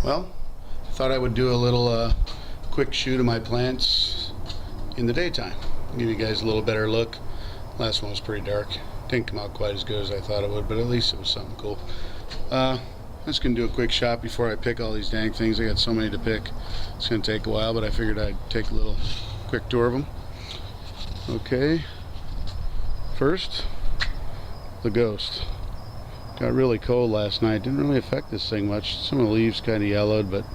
Well, I thought I would do a little quick shoot of my plants in the daytime. Give you guys a little better look. Last one was pretty dark. Didn't come out quite as good as I thought it would, but at least it was something cool. I'm just going to do a quick shot before I pick all these dang things. I got so many to pick. It's going to take a while, but I figured I'd take a little quick tour of them. Okay. First, the ghost. Got really cold last night. Didn't really affect this thing much. Some of the leaves kind of yellowed, but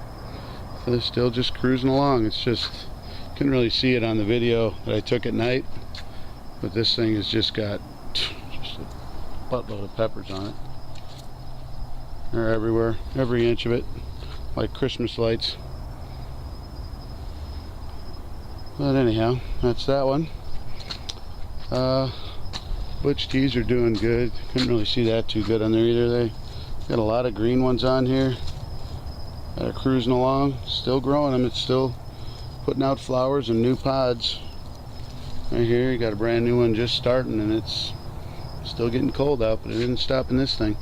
they're still just cruising along. It's just, couldn't really see it on the video that I took at night, but this thing has just got just a buttload of peppers on it. They're everywhere, every inch of it, like Christmas lights. But anyhow, that's that one. Butch-t's are doing good. Couldn't really see that too good on there either. They got a lot of green ones on here that are cruising along, still growing them. It's still putting out flowers and new pods. Right here, you got a brand new one just starting, and it's still getting cold out, but it isn't stopping this thing.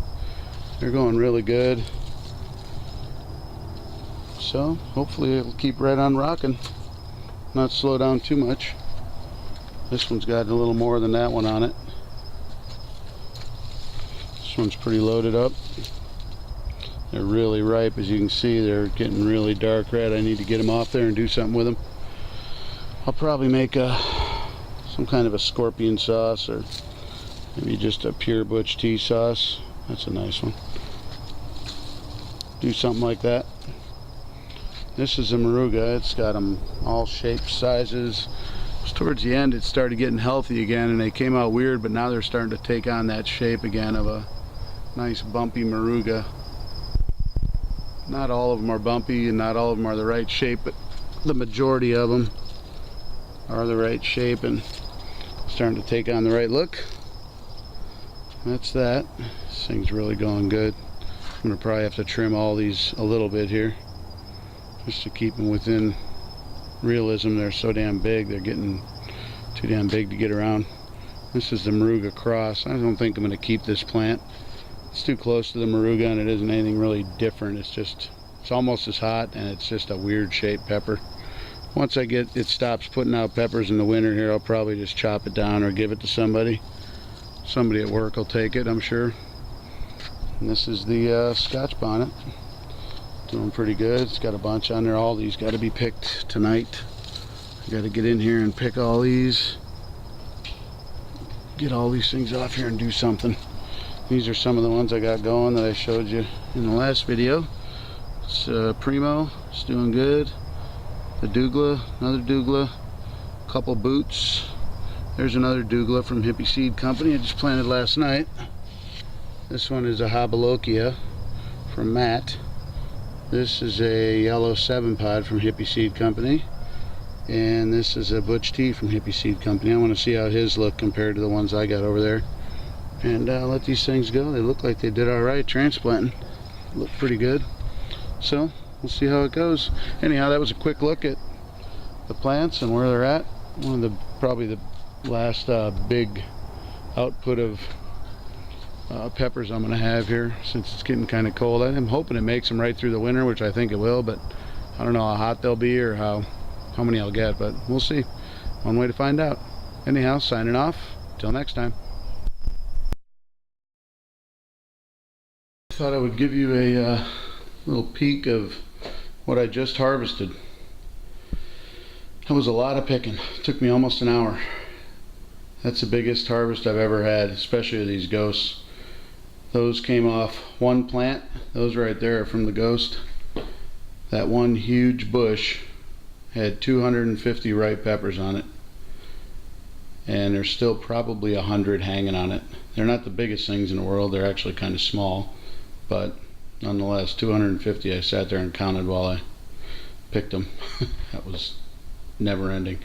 They're going really good. So hopefully it'll keep right on rocking, not slow down too much. This one's got a little more than that one on it. This one's pretty loaded up. They're really ripe, as you can see. They're getting really dark red. I need to get them off there and do something with them. I'll probably make some kind of a scorpion sauce, or maybe just a pure butch-t sauce. That's a nice one. Do something like that. This is a morouga. It's got them all shapes, sizes. Towards the end it started getting healthy again, and they came out weird, but now they're starting to take on that shape again of a nice bumpy morouga. Not all of them are bumpy and not all of them are the right shape, but the majority of them are the right shape and starting to take on the right look. That's that. This thing's really going good. I'm going to probably have to trim all these a little bit here just to keep them within realism. They're so damn big, they're getting too damn big to get around. This is the morouga cross. I don't think I'm going to keep this plant. It's too close to the morouga, and it isn't anything really different. It's almost as hot, and it's just a weird shaped pepper. Once it stops putting out peppers in the winter here, I'll probably just chop it down or give it to somebody. Somebody at work will take it, I'm sure. And this is the Scotch bonnet. Doing pretty good. It's got a bunch on there. All these got to be picked tonight. I got to get in here and pick all these. Get all these things off here and do something. These are some of the ones I got going that I showed you in the last video. It's Primo. It's doing good. The Douglas, another Douglas. A couple boots. There's another Douglas from Hippie Seed Company I just planted last night. This one is a Habalokia from Matt. This is a yellow 7-pod from Hippie Seed Company, and this is a butch-t from Hippie Seed Company. I want to see how his look compared to the ones I got over there, and let these things go. They look like they did all right transplanting. Look pretty good. So we'll see how it goes. Anyhow, that was a quick look at the plants and where they're at. One of the probably the last big output of peppers I'm going to have here, since it's getting kind of cold. I'm hoping it makes them right through the winter, which I think it will, but I don't know how hot they'll be or how many I'll get, but we'll see. One way to find out. Anyhow, signing off. Till next time. Thought I would give you a little peek of what I just harvested. That was a lot of picking. It took me almost an hour. That's the biggest harvest I've ever had, especially these ghosts. Those came off one plant. Those right there are from the ghost. That one huge bush had 250 ripe peppers on it, and there's still probably 100 hanging on it. They're not the biggest things in the world. They're actually kind of small, but nonetheless, 250. I sat there and counted while I picked them. That was never ending.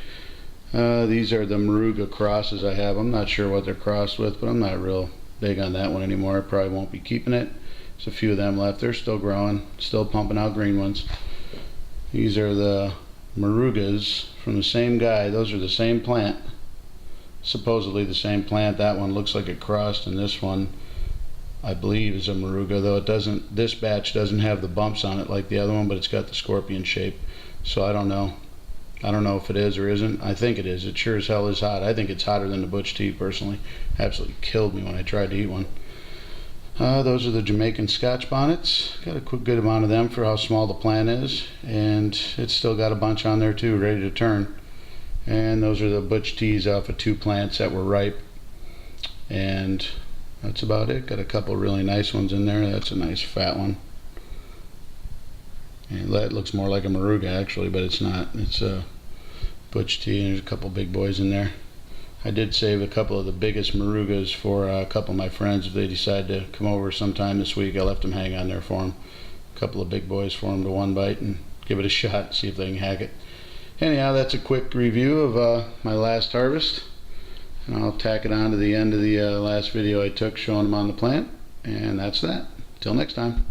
These are the morouga crosses I have. I'm not sure what they're crossed with, but I'm not real big on that one anymore. I probably won't be keeping it. There's a few of them left. They're still growing, still pumping out green ones. These are the morougas from the same guy. Those are the same plant. Supposedly the same plant. That one looks like it crossed, and this one I believe is a morouga, though it doesn't, this batch doesn't have the bumps on it like the other one, but it's got the scorpion shape. So I don't know. I don't know if it is or isn't. I think it is. It sure as hell is hot. I think it's hotter than the butch-t personally. Absolutely killed me when I tried to eat one. Those are the Jamaican Scotch bonnets. Got a good amount of them for how small the plant is, and it's still got a bunch on there too, ready to turn. And those are the butch-ts off of 2 plants that were ripe, and that's about it. Got a couple really nice ones in there. That's a nice fat one, and that looks more like a morouga actually, but it's not. It's a butch-t, and there's a couple big boys in there. I did save a couple of the biggest morougas for a couple of my friends if they decide to come over sometime this week. I left them hang on there for them. A couple of big boys for them to one bite and give it a shot, see if they can hack it. Anyhow, that's a quick review of my last harvest. And I'll tack it on to the end of the last video I took showing them on the plant. And that's that. Till next time.